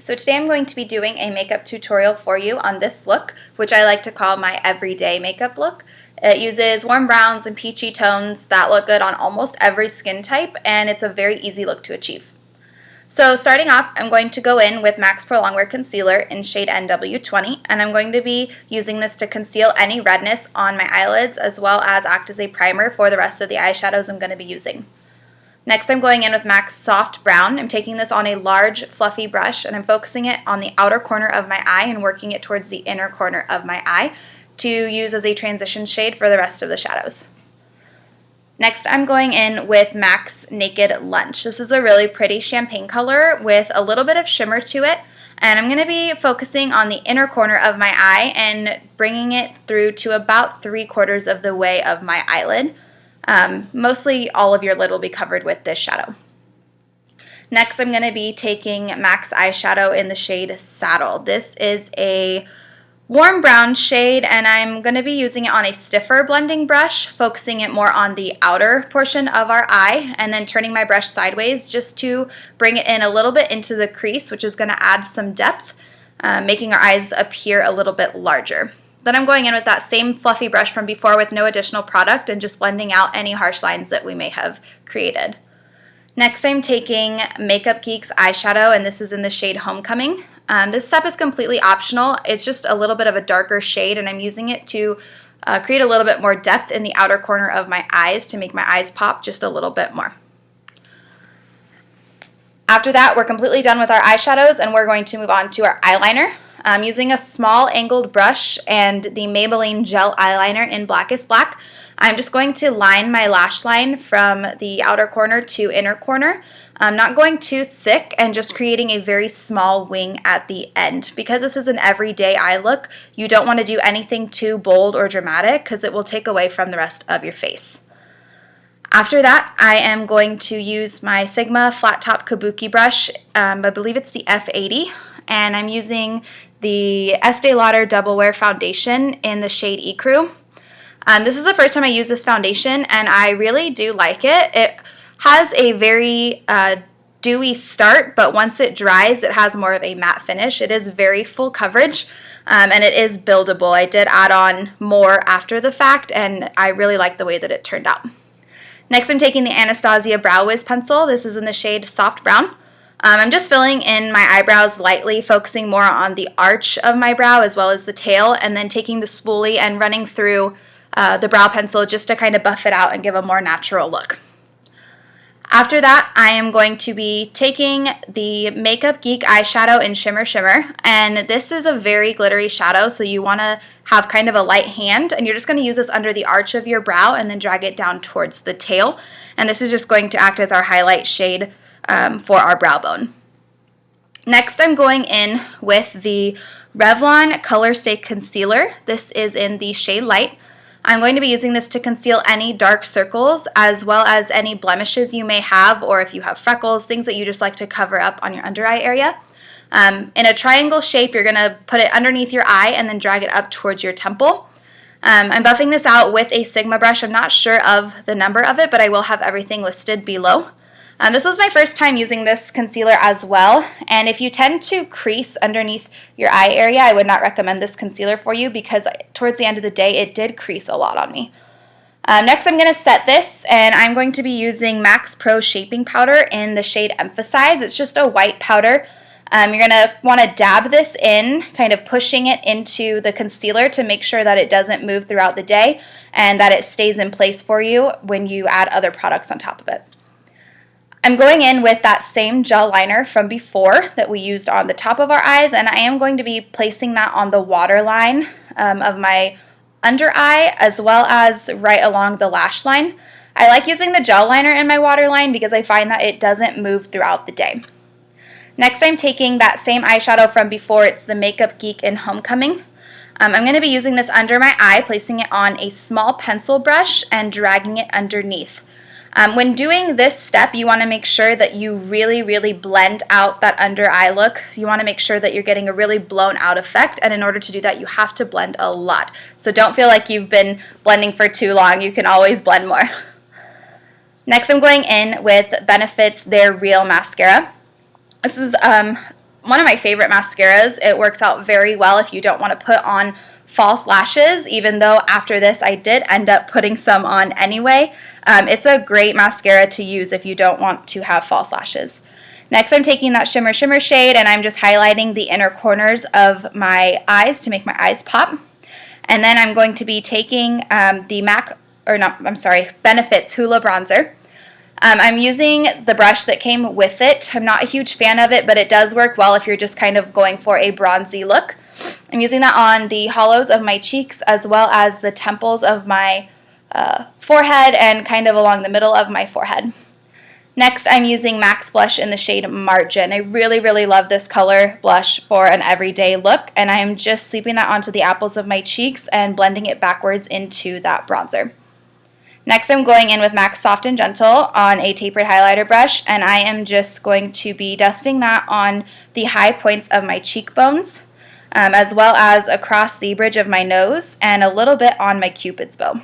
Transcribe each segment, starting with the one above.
So today I'm going to be doing a makeup tutorial for you on this look, which I like to call my everyday makeup look. It uses warm browns and peachy tones that look good on almost every skin type, and it's a very easy look to achieve. So starting off, I'm going to go in with MAC's Prolongwear Concealer in shade NW20, and I'm going to be using this to conceal any redness on my eyelids as well as act as a primer for the rest of the eyeshadows I'm going to be using. Next, I'm going in with MAC's Soft Brown. I'm taking this on a large, fluffy brush, and I'm focusing it on the outer corner of my eye and working it towards the inner corner of my eye to use as a transition shade for the rest of the shadows. Next, I'm going in with MAC's Naked Lunch. This is a really pretty champagne color with a little bit of shimmer to it, and I'm going to be focusing on the inner corner of my eye and bringing it through to about 3/4 of the way of my eyelid. Mostly all of your lid will be covered with this shadow. Next, I'm going to be taking MAC's eyeshadow in the shade Saddle. This is a warm brown shade, and I'm going to be using it on a stiffer blending brush, focusing it more on the outer portion of our eye, and then turning my brush sideways just to bring it in a little bit into the crease, which is going to add some depth, making our eyes appear a little bit larger. Then I'm going in with that same fluffy brush from before with no additional product and just blending out any harsh lines that we may have created. Next, I'm taking Makeup Geek's eyeshadow, and this is in the shade Homecoming. This step is completely optional. It's just a little bit of a darker shade, and I'm using it to create a little bit more depth in the outer corner of my eyes to make my eyes pop just a little bit more. After that, we're completely done with our eyeshadows, and we're going to move on to our eyeliner. I'm using a small angled brush and the Maybelline gel eyeliner in Blackest Black. I'm just going to line my lash line from the outer corner to inner corner. I'm not going too thick and just creating a very small wing at the end. Because this is an everyday eye look, you don't want to do anything too bold or dramatic because it will take away from the rest of your face. After that, I am going to use my Sigma flat top kabuki brush. I believe it's the F80, and I'm using the Este Lauder Double Wear Foundation in the shade Ecru. This is the first time I use this foundation, and I really do like it. It has a very dewy start, but once it dries, it has more of a matte finish. It is very full coverage, and it is buildable. I did add on more after the fact, and I really like the way that it turned out. Next, I'm taking the Anastasia Brow Wiz pencil. This is in the shade Soft Brown. I'm just filling in my eyebrows lightly, focusing more on the arch of my brow as well as the tail, and then taking the spoolie and running through the brow pencil just to kind of buff it out and give a more natural look. After that, I am going to be taking the Makeup Geek eyeshadow in Shimmer Shimmer, and this is a very glittery shadow, so you want to have kind of a light hand, and you're just going to use this under the arch of your brow and then drag it down towards the tail, and this is just going to act as our highlight shade for our brow bone. Next, I'm going in with the Revlon Colorstay Concealer. This is in the shade Light. I'm going to be using this to conceal any dark circles as well as any blemishes you may have, or if you have freckles, things that you just like to cover up on your under eye area. In a triangle shape, you're going to put it underneath your eye and then drag it up towards your temple. I'm buffing this out with a Sigma brush. I'm not sure of the number of it, but I will have everything listed below. This was my first time using this concealer as well, and if you tend to crease underneath your eye area, I would not recommend this concealer for you because towards the end of the day, it did crease a lot on me. Next, I'm going to set this, and I'm going to be using MAC's Pro Shaping Powder in the shade Emphasize. It's just a white powder. You're going to want to dab this in, kind of pushing it into the concealer to make sure that it doesn't move throughout the day and that it stays in place for you when you add other products on top of it. I'm going in with that same gel liner from before that we used on the top of our eyes, and I am going to be placing that on the waterline of my under eye as well as right along the lash line. I like using the gel liner in my waterline because I find that it doesn't move throughout the day. Next, I'm taking that same eyeshadow from before. It's the Makeup Geek in Homecoming. I'm going to be using this under my eye, placing it on a small pencil brush and dragging it underneath. When doing this step, you want to make sure that you really blend out that under eye look. You want to make sure that you're getting a really blown out effect, and in order to do that, you have to blend a lot. So don't feel like you've been blending for too long. You can always blend more. Next, I'm going in with Benefit's Their Real Mascara. This is one of my favorite mascaras. It works out very well if you don't want to put on false lashes, even though after this I did end up putting some on anyway. It's a great mascara to use if you don't want to have false lashes. Next, I'm taking that Shimmer Shimmer shade and I'm just highlighting the inner corners of my eyes to make my eyes pop. And then I'm going to be taking the Benefit's Hoola bronzer. I'm using the brush that came with it. I'm not a huge fan of it, but it does work well if you're just kind of going for a bronzy look. I'm using that on the hollows of my cheeks as well as the temples of my forehead and kind of along the middle of my forehead. Next, I'm using MAC's blush in the shade Margin. I really, really love this color blush for an everyday look, and I'm just sweeping that onto the apples of my cheeks and blending it backwards into that bronzer. Next, I'm going in with MAC's Soft and Gentle on a tapered highlighter brush, and I am just going to be dusting that on the high points of my cheekbones, as well as across the bridge of my nose and a little bit on my Cupid's bow.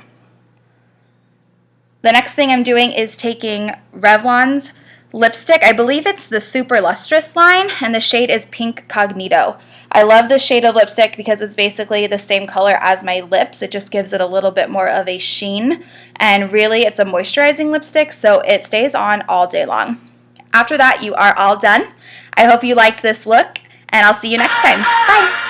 The next thing I'm doing is taking Revlon's lipstick. I believe it's the Super Lustrous line, and the shade is Pink Cognito. I love this shade of lipstick because it's basically the same color as my lips. It just gives it a little bit more of a sheen, and really it's a moisturizing lipstick, so it stays on all day long. After that, you are all done. I hope you liked this look, and I'll see you next time. Bye!